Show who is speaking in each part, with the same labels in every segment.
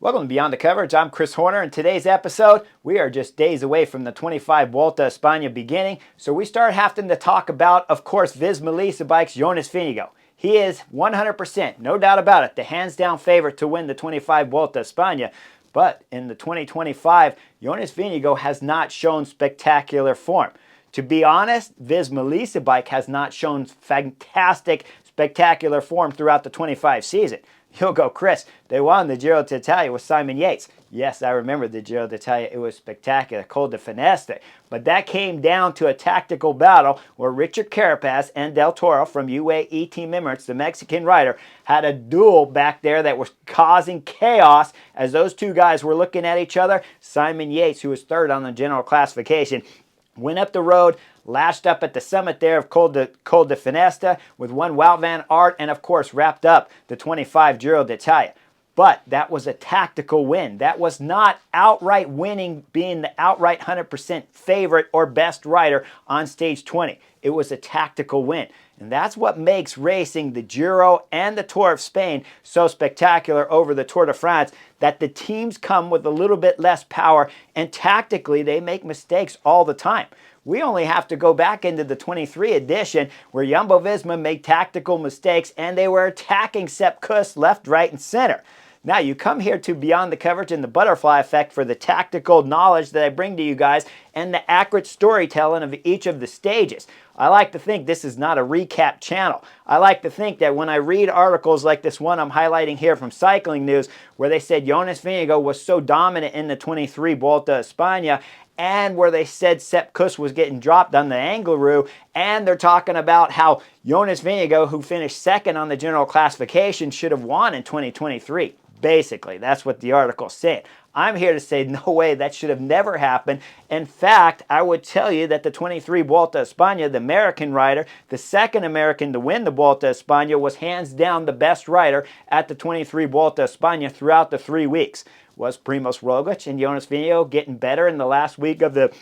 Speaker 1: Welcome to Beyond the Coverage. I'm Chris Horner. In today's episode, we are just days away from the 25 Vuelta a España beginning, so we start having to talk about, of course, Visma Lease Bike's Jonas Vingegaard. He is 100%, no doubt about it, the hands-down favorite to win the 25 Vuelta a España. But in the 2025, Jonas Vingegaard has not shown spectacular form. To be honest, Visma Lease Bike has not shown fantastic, spectacular form throughout the 25 season. You'll go, Chris, they won the Giro d'Italia with Simon Yates. Yes, I remember the Giro d'Italia. It was spectacular, Col de Fineste. But that came down to a tactical battle where Richard Carapaz and Del Toro from UAE Team Emirates, the Mexican rider, had a duel back there that was causing chaos as those two guys were looking at each other. Simon Yates, who was third on the general classification, went up the road, lashed up at the summit there of Col de Fineste with one Wout van Aert, and of course wrapped up the 25 Giro d'Italia. But that was a tactical win. That was not outright winning, being the outright 100% favorite or best rider on stage 20. It was a tactical win. And that's what makes racing the Giro and the Tour of Spain so spectacular over the Tour de France, that the teams come with a little bit less power and tactically they make mistakes all the time. We only have to go back into the 23 edition where Jumbo-Visma made tactical mistakes and they were attacking Sepp Kuss left, right, and center. Now, you come here to Beyond the Coverage and the Butterfly Effect for the tactical knowledge that I bring to you guys and the accurate storytelling of each of the stages. I like to think this is not a recap channel. I like to think that when I read articles like this one I'm highlighting here from Cycling News, where they said Jonas Vingegaard was so dominant in the 23 Vuelta a España, and where they said Sepp Kuss was getting dropped on the Angliru, and they're talking about how Jonas Vingegaard, who finished second on the general classification, should have won in 2023. Basically, that's what the article said. I'm here to say, no way, that should have never happened. In fact, I would tell you that the 23 Vuelta a España, the American rider, the second American to win the Vuelta a España, was hands down the best rider at the 23 Vuelta a España throughout the 3 weeks. Was Primož Roglič and Jonas Vingegaard getting better in the last week of the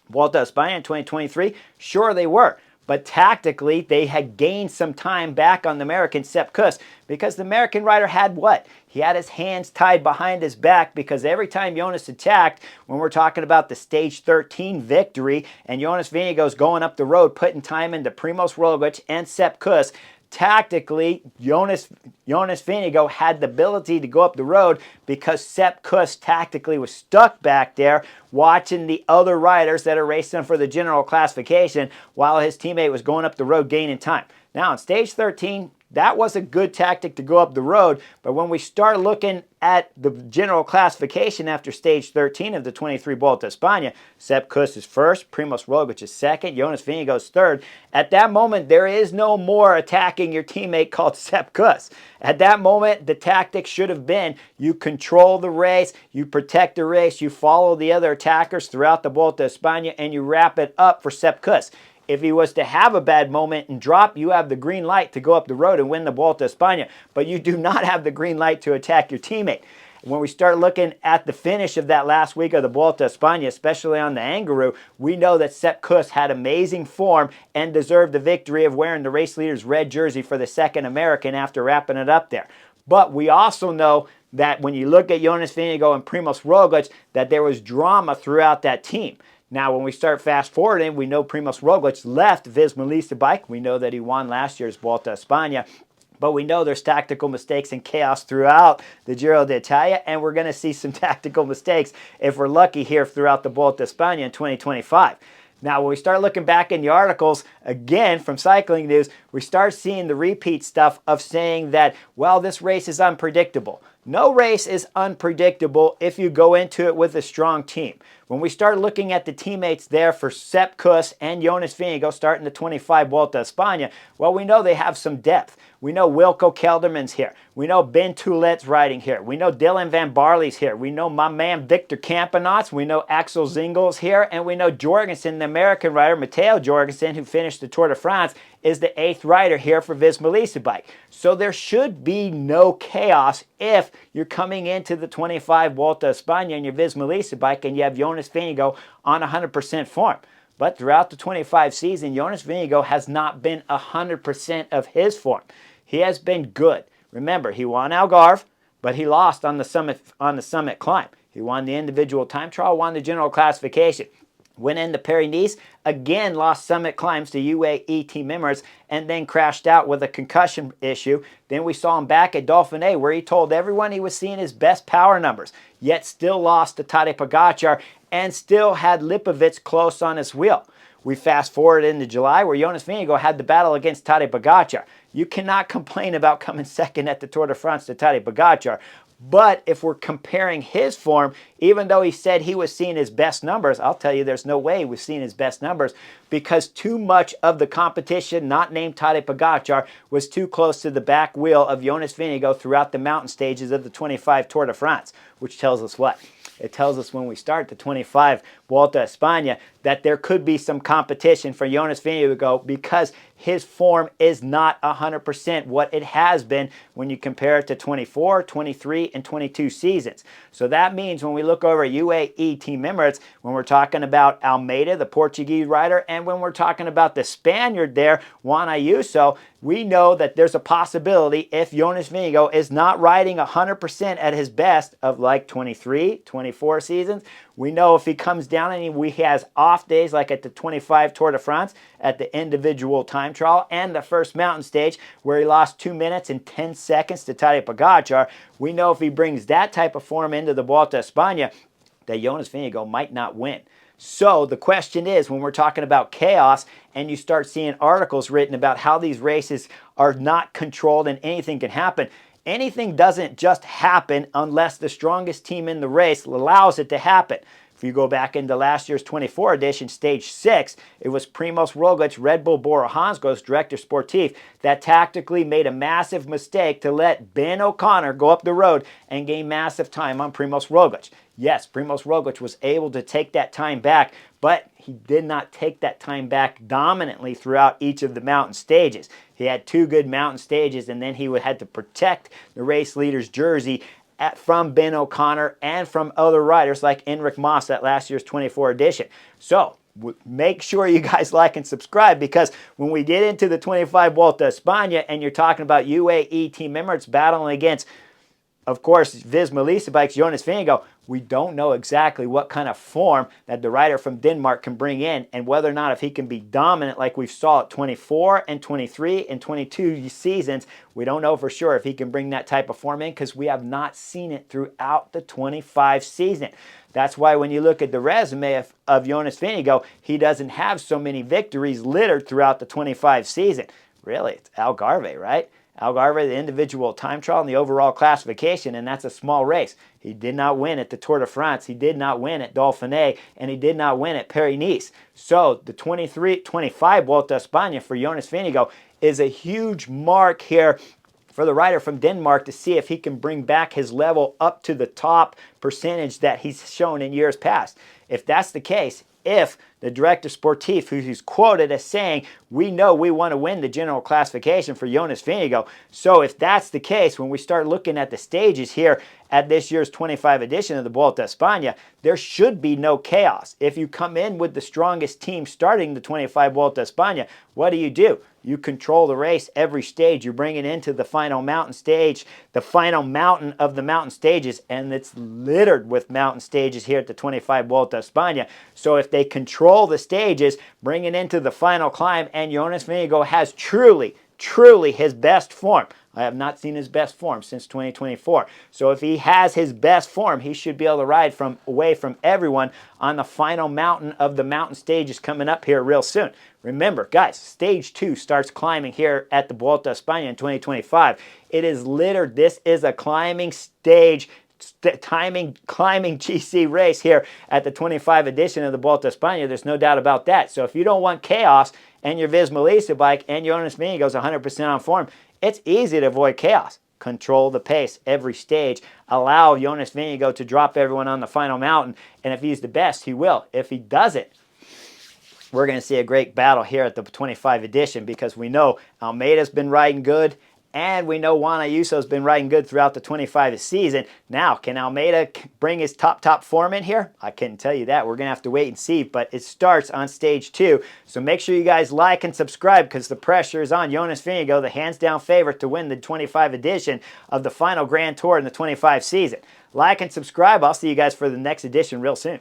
Speaker 1: Vuelta a España in 2023? Sure they were. But tactically, they had gained some time back on the American Sepp Kuss because the American rider had what? He had his hands tied behind his back because every time Jonas attacked, when we're talking about the stage 13 victory, and Jonas Vingegaard's going up the road, putting time into Primož Roglič and Sepp Kuss, tactically, Jonas Vingegaard had the ability to go up the road because Sepp Kuss tactically was stuck back there watching the other riders that are racing for the general classification while his teammate was going up the road gaining time. Now, on stage 13, that was a good tactic to go up the road, but when we start looking at the general classification after stage 13 of the 23 Vuelta a España, Sepp Kuss is first, Primož Roglič is second, Jonas Vingegaard is third. At that moment, there is no more attacking your teammate called Sepp Kuss. At that moment, the tactic should have been you control the race, you protect the race, you follow the other attackers throughout the Vuelta a España, and you wrap it up for Sepp Kuss. If he was to have a bad moment and drop, you have the green light to go up the road and win the Vuelta a España, but you do not have the green light to attack your teammate. When we start looking at the finish of that last week of the Vuelta a España, especially on the Angliru, we know that Sepp Kuss had amazing form and deserved the victory of wearing the race leader's red jersey for the second American after wrapping it up there. But we also know that when you look at Jonas Vingegaard and Primož Roglič, that there was drama throughout that team. Now, when we start fast forwarding, we know Primož Roglič left Visma Lease Bike. We know that he won last year's Vuelta a España. But we know there's tactical mistakes and chaos throughout the Giro d'Italia, and we're going to see some tactical mistakes if we're lucky here throughout the Vuelta a España in 2025. Now, when we start looking back in the articles, again, from Cycling News, we start seeing the repeat stuff of saying that, well, this race is unpredictable. No race is unpredictable if you go into it with a strong team. When we start looking at the teammates there for Sepp Kuss and Jonas Vingegaard starting the 25 Vuelta a España, well, we know they have some depth. We know Wilco Kelderman's here. We know Ben Toulet's riding here. We know Dylan Van Barley's here. We know my man Victor Campenaerts. We know Axel Zingel's here. And we know Jorgensen, the American rider, Matteo Jorgensen, who finished the Tour de France, is the 8th rider here for Visma Lease Bike. So there should be no chaos if you're coming into the 25 Vuelta a España in your Visma Lease Bike and you have Jonas Vingegaard on 100% form. But throughout the 25 season, Jonas Vingegaard has not been 100% of his form. He has been good. Remember, he won Algarve, but he lost on the summit climb. He won the individual time trial, won the general classification. Went into Paris-Nice, again lost summit climbs to UAE team members, and then crashed out with a concussion issue. Then we saw him back at Dauphiné, where he told everyone he was seeing his best power numbers, yet still lost to Tadej Pogacar and still had Lipovic close on his wheel. We fast forward into July, where Jonas Vingegaard had the battle against Tadej Pogacar. You cannot complain about coming second at the Tour de France to Tadej Pogacar. But if we're comparing his form, even though he said he was seeing his best numbers, I'll tell you there's no way he was seeing his best numbers, because too much of the competition, not named Tadej Pogacar, was too close to the back wheel of Jonas Vingegaard throughout the mountain stages of the 25 Tour de France, which tells us what? It tells us when we start the 25 Vuelta a España that there could be some competition for Jonas Vingegaard, because his form is not 100% what it has been when you compare it to 24, 23, and 22 seasons. So that means when we look over at UAE team members, when we're talking about Almeida, the Portuguese rider, and when we're talking about the Spaniard there, Juan Ayuso, we know that there's a possibility if Jonas Vingegaard is not riding 100% at his best of like 23, 24 seasons, we know if he comes down and he has off days like at the 25 Tour de France, at the individual time trial, and the first mountain stage where he lost 2 minutes and 10 seconds to Tadej Pogacar, we know if he brings that type of form into the Vuelta a España, that Jonas Vingegaard might not win. So the question is, when we're talking about chaos and you start seeing articles written about how these races are not controlled and anything can happen, anything doesn't just happen unless the strongest team in the race allows it to happen. If you go back into last year's 24 edition, stage 6, it was Primoz Roglic, Red Bull Bora Hansgrohe's director sportif, that tactically made a massive mistake to let Ben O'Connor go up the road and gain massive time on Primoz Roglic. Yes, Primoz Roglic was able to take that time back, but he did not take that time back dominantly throughout each of the mountain stages. He had 2 good mountain stages, and then he had to protect the race leader's jersey from Ben O'Connor and from other riders like Enric Mas at last year's 24 edition. So make sure you guys like and subscribe, because when we get into the 25 Vuelta a España and you're talking about UAE team members battling against, of course, Visma Lease Bikes, Jonas Vingegaard, we don't know exactly what kind of form that the rider from Denmark can bring in, and whether or not if he can be dominant like we saw at 24 and 23 and 22 seasons. We don't know for sure if he can bring that type of form in, because we have not seen it throughout the 25 season. That's why when you look at the resume of Jonas Vingegaard, he doesn't have so many victories littered throughout the 25 season. Really, it's Algarve, right? Algarve, the individual time trial and the overall classification, and that's a small race. He did not win at the Tour de France. He did not win at Dauphiné, and he did not win at Paris-Nice. So the 25 Vuelta a España for Jonas Vingegaard is a huge mark here for the rider from Denmark to see if he can bring back his level up to the top percentage that he's shown in years past. If that's the case, if the director sportif, who's quoted as saying, we know we want to win the general classification for Jonas Vingegaard. So if that's the case, when we start looking at the stages here at this year's 25 edition of the Vuelta a España, there should be no chaos. If you come in with the strongest team starting the 25 Vuelta a España, what do? You control the race every stage. You bring it into the final mountain stage, the final mountain of the mountain stages, and it's littered with mountain stages here at the 25 Vuelta a España. So if they control the stages, bring it into the final climb, and Jonas Vingegaard has truly his best form. I have not seen his best form since 2024. So if he has his best form, he should be able to ride away from everyone on the final mountain of the mountain stages coming up here real soon. Remember, guys, stage 2 starts climbing here at the Vuelta a España in 2025. It is littered. This is a climbing stage, climbing GC race here at the 25 edition of the Vuelta a España. There's no doubt about that. So if you don't want chaos and your Visma Lease bike and Jonas Vingegaard is 100% on form, it's easy to avoid chaos. Control the pace every stage. Allow Jonas Vingegaard to drop everyone on the final mountain. And if he's the best, he will. If he doesn't, we're going to see a great battle here at the 25 edition, because we know Almeida's been riding good And we know Juan Ayuso's been riding good throughout the 25 season. Now, can Almeida bring his top form in here? I couldn't tell you that. We're going to have to wait and see, but it starts on stage 2. So make sure you guys like and subscribe because the pressure is on Jonas Vingegaard, the hands-down favorite to win the 25 edition of the final Grand Tour in the 25 season. Like and subscribe. I'll see you guys for the next edition real soon.